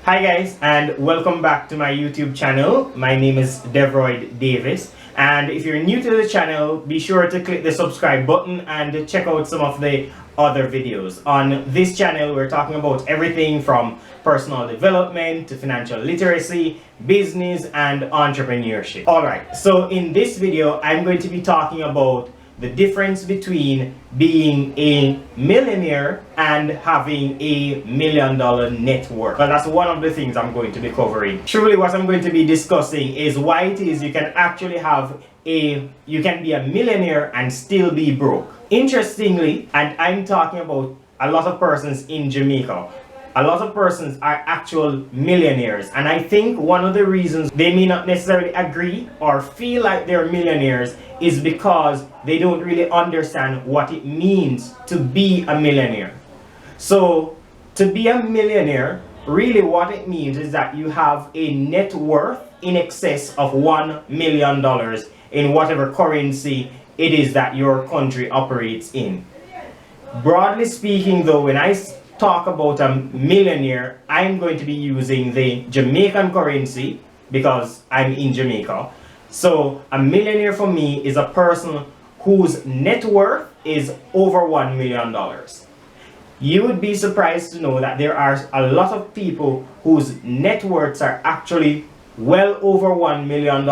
Hi guys, and welcome back to my YouTube channel. My name is Devrhoid Davis, and if you're new to the channel, be sure to click the subscribe button and check out some of the other videos. On this channel, we're talking about everything from personal development to financial literacy, business, and entrepreneurship. Alright, so in this video, I'm going to be talking about the difference between being a millionaire and having a $1 million net worth. Well, that's one of the things I'm going to be covering. Truly, what I'm going to be discussing is why it is you can actually you can be a millionaire and still be broke. Interestingly, and I'm talking about a lot of persons in Jamaica, a lot of persons are actual millionaires, and I think one of the reasons they may not necessarily agree or feel like they're millionaires is because they don't really understand what it means to be a millionaire. So to be a millionaire, really what it means is that you have a net worth in excess of $1 million in whatever currency it is that your country operates in. Broadly speaking though, when I talk about a millionaire, I'm going to be using the Jamaican currency because I'm in Jamaica. So a millionaire for me is a person whose net worth is over $1 million. You would be surprised to know that there are a lot of people whose net worths are actually well over $1 million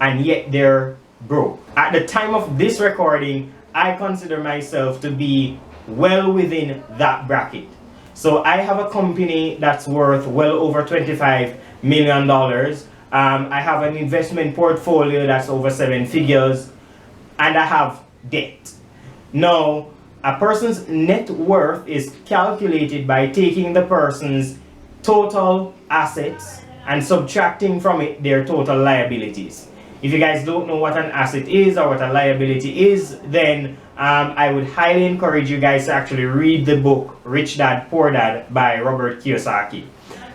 and yet they're broke. At the time of this recording, I consider myself to be well within that bracket. So I have a company that's worth well over $25 million. I have an investment portfolio that's over 7 figures, and I have debt. Now, a person's net worth is calculated by taking the person's total assets and subtracting from it their total liabilities. If you guys don't know what an asset is or what a liability is, then I would highly encourage you guys to actually read the book Rich Dad Poor Dad by Robert Kiyosaki.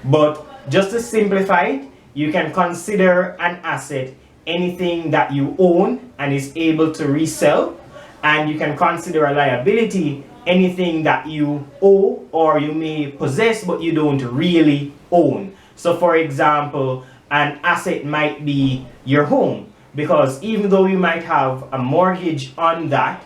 But just to simplify it, you can consider an asset anything that you own and is able to resell, and you can consider a liability anything that you owe or you may possess but you don't really own. So for example, an asset might be your home, because even though you might have a mortgage on that,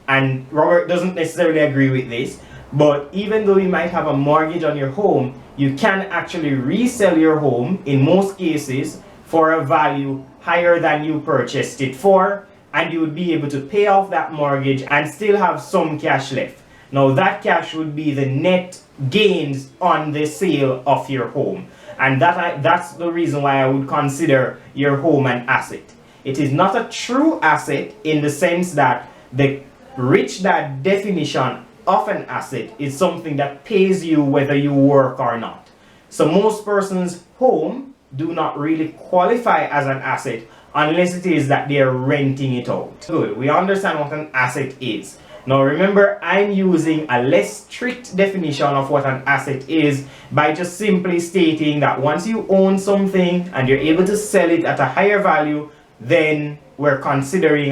and Robert doesn't necessarily agree with this, but even though you might have a mortgage on your home, you can actually resell your home in most cases for a value higher than you purchased it for, and you would be able to pay off that mortgage and still have some cash left. Now that cash would be the net gains on the sale of your home. And that's the reason why I would consider your home an asset. It is not a true asset in the sense that the Rich Dad definition of an asset is something that pays you whether you work or not. So most persons' home do not really qualify as an asset unless it is that they are renting it out. Good, we understand what an asset is. Now remember, I'm using a less strict definition of what an asset is by just simply stating that once you own something and you're able to sell it at a higher value, then we're considering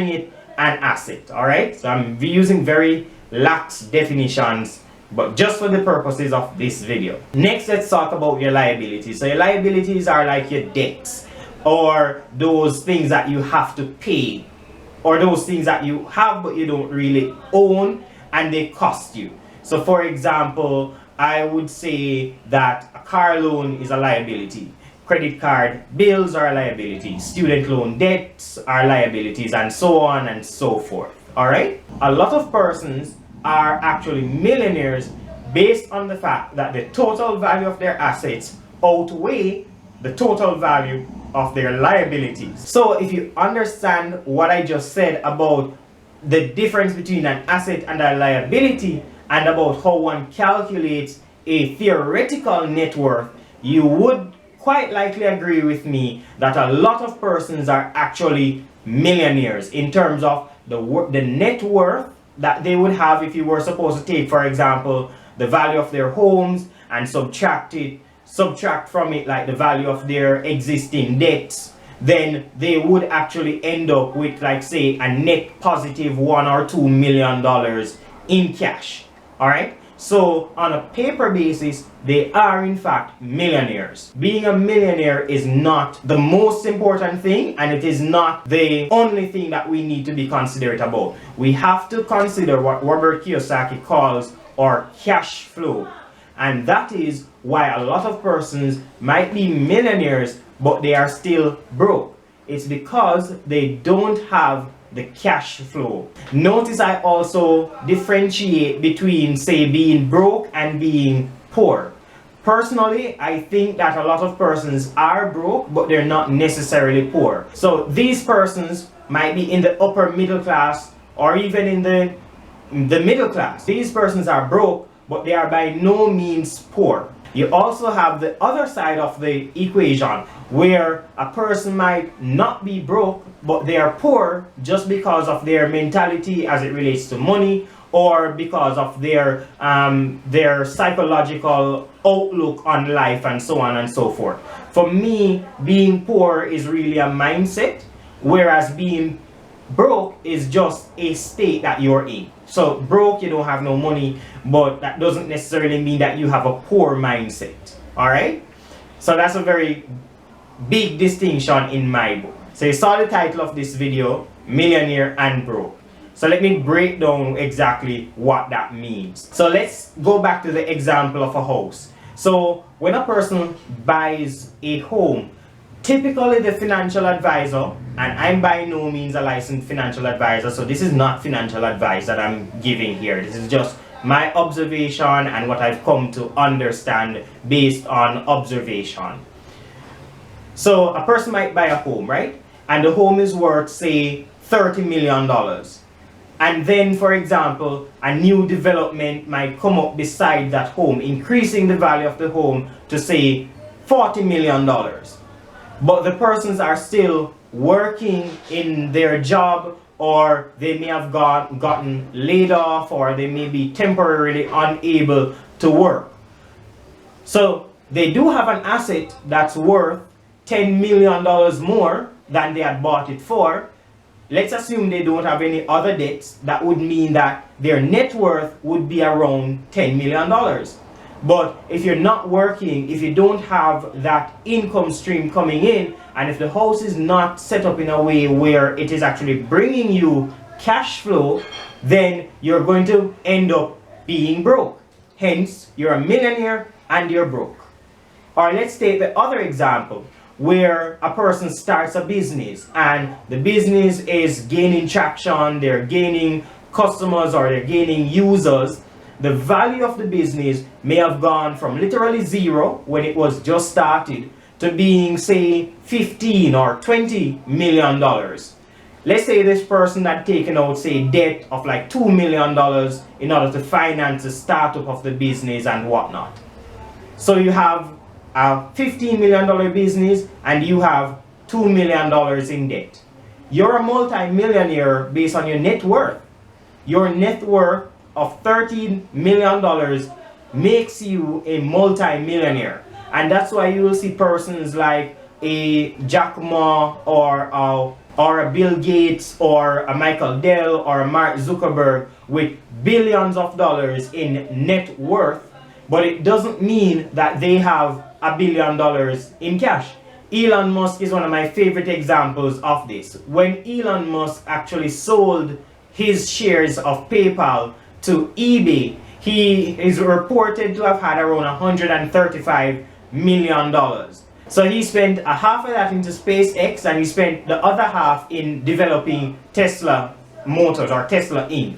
it an asset. Alright, so I'm using very lax definitions, but just for the purposes of this video. Next, let's talk about your liabilities. So your liabilities are like your debts, or those things that you have to pay, or those things that you have but you don't really own and they cost you. So for example, I would say that a car loan is a liability. Credit card bills are a liability. Student loan debts are liabilities, and so on and so forth. Alright? A lot of persons are actually millionaires based on the fact that the total value of their assets outweigh the total value of their liabilities. So if you understand what I just said about the difference between an asset and a liability, and about how one calculates a theoretical net worth, you would quite likely agree with me that a lot of persons are actually millionaires in terms of the net worth that they would have if you were supposed to take, for example, the value of their homes and subtract from it like the value of their existing debts, then they would actually end up with, like, say, a net positive $1 or $2 million in cash. All right, So on a paper basis, they are in fact millionaires. Being a millionaire is not the most important thing, and it is not the only thing that we need to be considerate about. We have to consider what Robert Kiyosaki calls our cash flow. And that is why a lot of persons might be millionaires, but they are still broke. It's because they don't have the cash flow. Notice I also differentiate between, say, being broke and being poor. Personally, I think that a lot of persons are broke, but they're not necessarily poor. So these persons might be in the upper middle class or even in the middle class. These persons are broke, but they are by no means poor. You also have the other side of the equation where a person might not be broke, but they are poor just because of their mentality as it relates to money, or because of their psychological outlook on life, and so on and so forth. For me, being poor is really a mindset, whereas being broke is just a state that you're in. So broke, you don't have no money, but that doesn't necessarily mean that you have a poor mindset. Alright? So that's a very big distinction in my book. So you saw the title of this video, Millionaire and Broke. So let me break down exactly what that means. So let's go back to the example of a house. So when a person buys a home, typically the financial advisor, and I'm by no means a licensed financial advisor, so this is not financial advice that I'm giving here. This is just my observation and what I've come to understand based on observation. So a person might buy a home, right? And the home is worth, say, $30 million. And then, for example, a new development might come up beside that home, increasing the value of the home to, say, $40 million. But the persons are still working in their job, or they may have gotten laid off, or they may be temporarily unable to work. So they do have an asset that's worth $10 million more than they had bought it for. Let's assume they don't have any other debts. That would mean that their net worth would be around $10 million. But if you're not working, if you don't have that income stream coming in, and if the house is not set up in a way where it is actually bringing you cash flow, then you're going to end up being broke. Hence, you're a millionaire and you're broke. Or let's take the other example, where a person starts a business and the business is gaining traction, they're gaining customers or they're gaining users. The value of the business may have gone from literally zero when it was just started to being, say, 15 or $20 million. Let's say this person had taken out, say, debt of like $2 million in order to finance the startup of the business and whatnot. So you have a $15 million business and you have $2 million in debt. You're a multi-millionaire based on your net worth. Your net worth of $13 million makes you a multi-millionaire. And that's why you will see persons like a Jack Ma or a Bill Gates or a Michael Dell or a Mark Zuckerberg with billions of dollars in net worth, but it doesn't mean that they have $1 billion in cash. Elon Musk is one of my favorite examples of this. When Elon Musk actually sold his shares of PayPal to eBay, he is reported to have had around $135 million. So he spent a half of that into SpaceX and he spent the other half in developing Tesla Motors or Tesla Inc.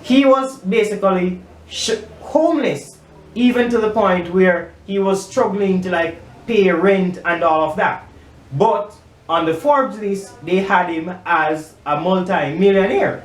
He was basically homeless, even to the point where he was struggling to like pay rent and all of that. But on the Forbes list, they had him as a multi-millionaire.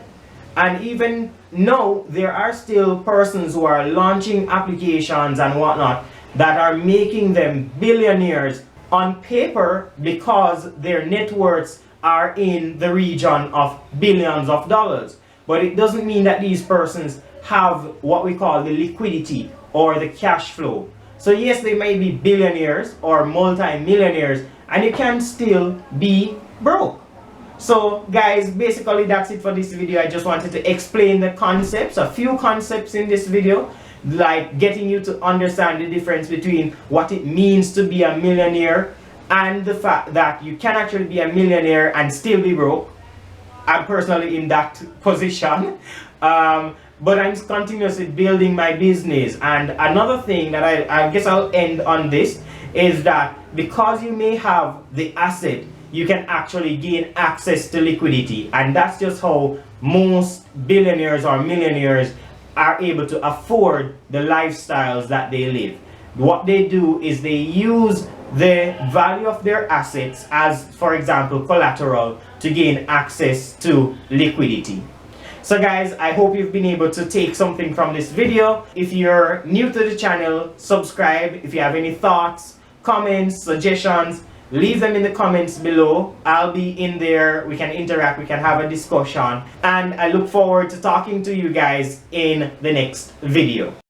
And even now, there are still persons who are launching applications and whatnot that are making them billionaires on paper because their net worths are in the region of billions of dollars. But it doesn't mean that these persons have what we call the liquidity or the cash flow. So yes, they may be billionaires or multi-millionaires and you can still be broke. So guys, basically that's it for this video. I just wanted to explain the concepts, a few concepts in this video, like getting you to understand the difference between what it means to be a millionaire and the fact that you can actually be a millionaire and still be broke. I'm personally in that position. But I'm continuously building my business. And another thing that I guess I'll end on this is that because you may have the asset, you can actually gain access to liquidity. And that's just how most billionaires or millionaires are able to afford the lifestyles that they live. What they do is they use the value of their assets as, for example, collateral to gain access to liquidity. So guys, I hope you've been able to take something from this video. If you're new to the channel, subscribe. If you have any thoughts, comments, suggestions, leave them in the comments below. I'll be in there. We can interact, we can have a discussion. And I look forward to talking to you guys in the next video.